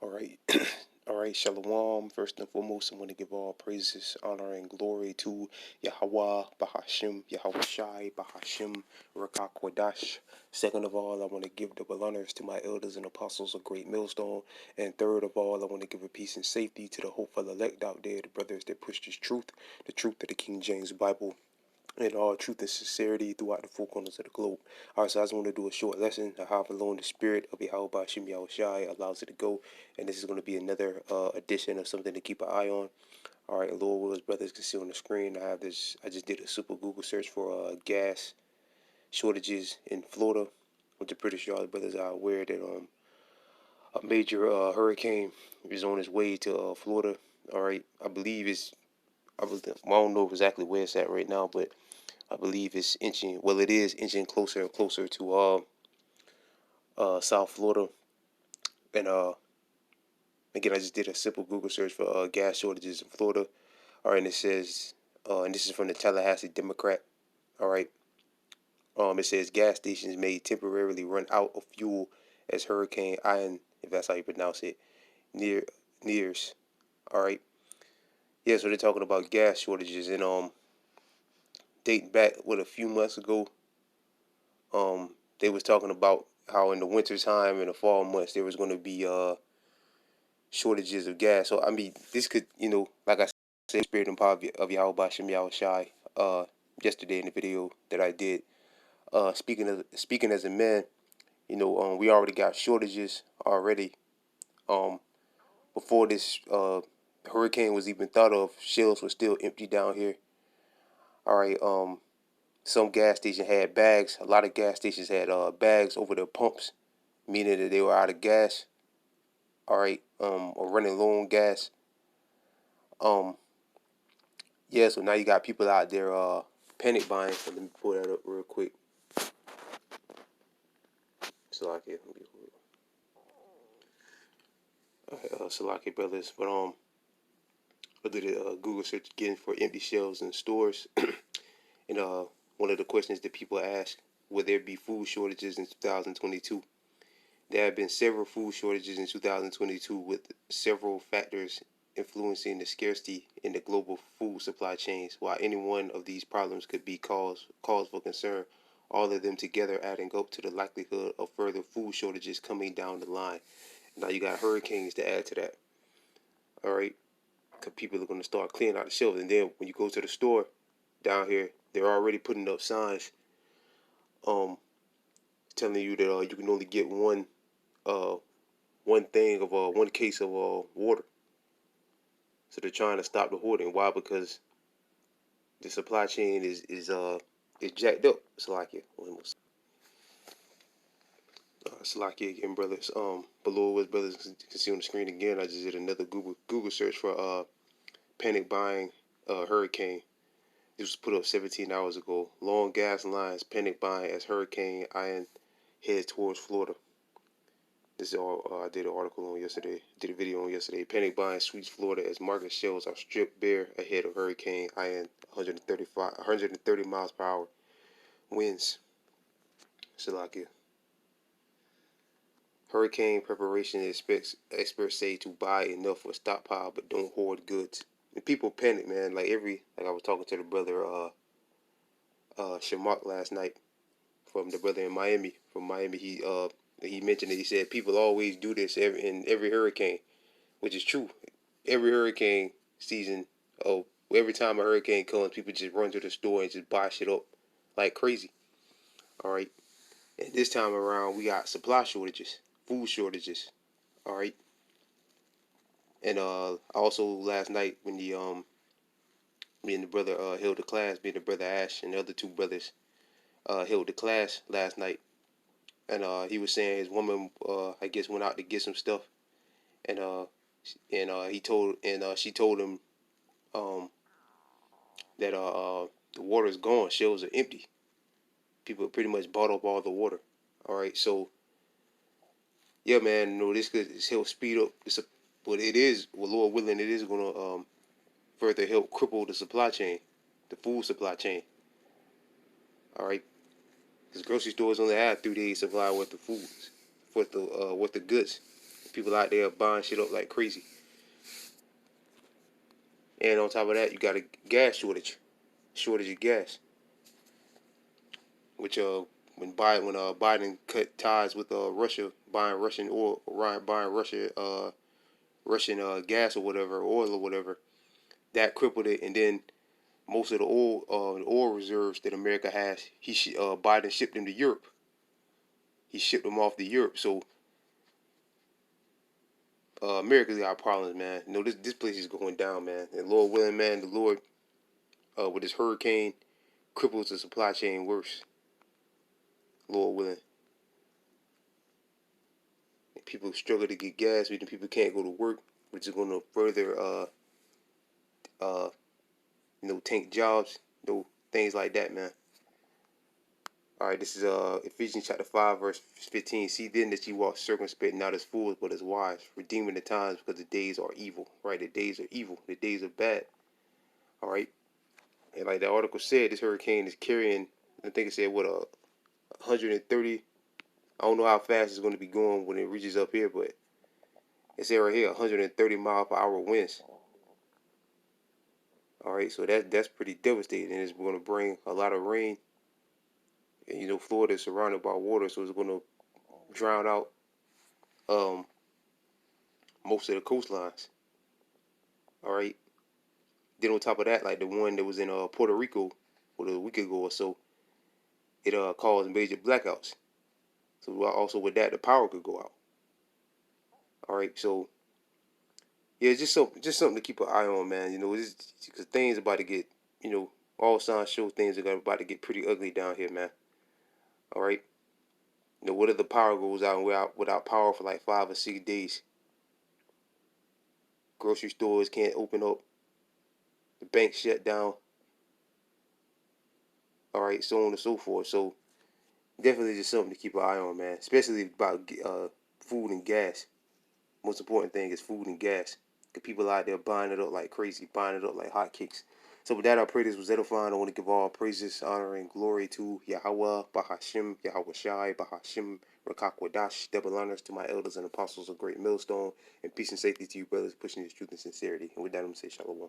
All right. All right, Shalom. First and foremost, I want to give all praises, honor, and glory to Yahweh, Bahashim, Yahweh Shai, Bahashim, Rakah Kodash. Second of all, I want to give double honors to my elders and apostles of Great Millstone. And third of all, I want to give a peace and safety to the hopeful elect out there, the brothers that push this truth, the truth of the King James Bible, and all truth and sincerity throughout the four corners of the globe. All right, so I just want to do a short lesson of how alone the spirit of Yahweh Bashim Yahweh Shai allows it to go. And this is going to be another edition of something to keep an eye on. All right, Lord Will's brothers can see on the screen. I have this. I just did a super Google search for gas shortages in Florida, which the British Yard brothers are aware that a major hurricane is on its way to Florida. All right, I believe it's. I don't know exactly where it's at right now, but I believe it's inching. Well, it is inching closer and closer to South Florida. And again, I just did a simple Google search for gas shortages in Florida. All right, and it says, and this is from the Tallahassee Democrat. All right, it says gas stations may temporarily run out of fuel as Hurricane Ian, if that's how you pronounce it, nears. All right, yeah. So they're talking about gas shortages, and dating back a few months ago, they was talking about how in the winter time and the fall months there was going to be shortages of gas. So I mean, this could, like I said, spirit and power of Yahweh Bashim Yahweh Shai yesterday in the video that I did. Speaking as a man, we already got shortages already. Um, Before this hurricane was even thought of, shelves were still empty down here. All right. Some gas stations had bags. A lot of gas stations had bags over their pumps, meaning that they were out of gas. All right. Or running low on gas. Um, yeah. So now you got people out there panic buying. So let me pull that up real quick. Salaki, Salaki brothers. But I did a Google search again for empty shelves in stores, and one of the questions that people ask: will there be food shortages in 2022? There have been several food shortages in 2022, with several factors influencing the scarcity in the global food supply chains. While any one of these problems could be cause for concern, all of them together adding up to the likelihood of further food shortages coming down the line. Now you got hurricanes to add to that. All right, because people are going to start clearing out the shelves, and then when you go to the store down here, they're already putting up signs, um, telling you that you can only get uh one thing of one case of water. So they're trying to stop the hoarding. Why? Because the supply chain is jacked up. Salakia again, brothers. Below with brothers can see on the screen again. I just did another Google search for panic buying hurricane. This was put up 17 hours ago. Long gas lines, panic buying as Hurricane Ian heads towards Florida. This is all I did an article on yesterday. Did a video on yesterday. Panic buying sweeps Florida as market shelves are stripped bare ahead of Hurricane Ian. 130 miles per hour winds. Salakia. Hurricane preparation experts say to buy enough for stockpile, but don't hoard goods. And people panic, man. Like I was talking to the brother Shamak last night, from the brother in Miami. From Miami, he mentioned it. He said people always do this in every hurricane, which is true. Every hurricane season, every time a hurricane comes, people just run to the store and just buy shit up like crazy. All right, and this time around we got supply shortages, food shortages. All right, and also last night when me and the brother held the class, me and the brother Ash and the other two brothers held the class last night, and he was saying his woman I guess went out to get some stuff, and she told him um that the water is gone, shelves are empty. People pretty much bought up all the water. All right, so yeah, man, this could help speed up. But it is, well, Lord willing, it is gonna further help cripple the supply chain, the food supply chain. All right, because grocery stores only have 3 days supply worth of foods, worth the goods. People out there buying shit up like crazy. And on top of that, you got a gas shortage of gas, which when Biden cut ties with Russia, buying Russian oil, buying Russian gas or whatever, oil or whatever, that crippled it. And then most of the oil reserves that America has, Biden shipped them to Europe. He shipped them off to Europe. So America's got problems, man. You know, this place is going down, man. And Lord willing, man, the Lord with this hurricane cripples the supply chain worse. Lord willing. And people struggle to get gas, meaning people can't go to work, which is going to further, tank jobs, things like that, man. All right, this is Ephesians chapter 5, verse 15. See then that ye walk circumspect, not as fools, but as wise, redeeming the times, because the days are evil. Right, the days are evil. The days are bad. All right, and like the article said, this hurricane is carrying, I think it said, 130. I don't know how fast it's going to be going when it reaches up here, but it said right here 130 mile per hour winds. All right, so that's pretty devastating, and it's going to bring a lot of rain. And Florida is surrounded by water, so it's going to drown out most of the coastlines. All right. Then on top of that, like the one that was in Puerto Rico, a week ago or so, it caused major blackouts. So also with that, the power could go out. All right. So yeah, just something to keep an eye on, man. Because things about to get, all signs show things are about to get pretty ugly down here, man. All right. What if the power goes out and we're out without power for like 5 or 6 days? Grocery stores can't open up. The banks shut down. All right, so on and so forth. So definitely just something to keep an eye on, man. Especially about food and gas. Most important thing is food and gas. Because people out there buying it up like crazy, buying it up like hotcakes. So with that, I pray this was edifying. I want to give all praises, honor, and glory to Yahweh, Bahashim, Yahweh Shai, Bahashim, Rakakwadash, double honors to my elders and apostles of Great Millstone, and peace and safety to you, brothers, pushing this truth and sincerity. And with that, I'm going to say shalom.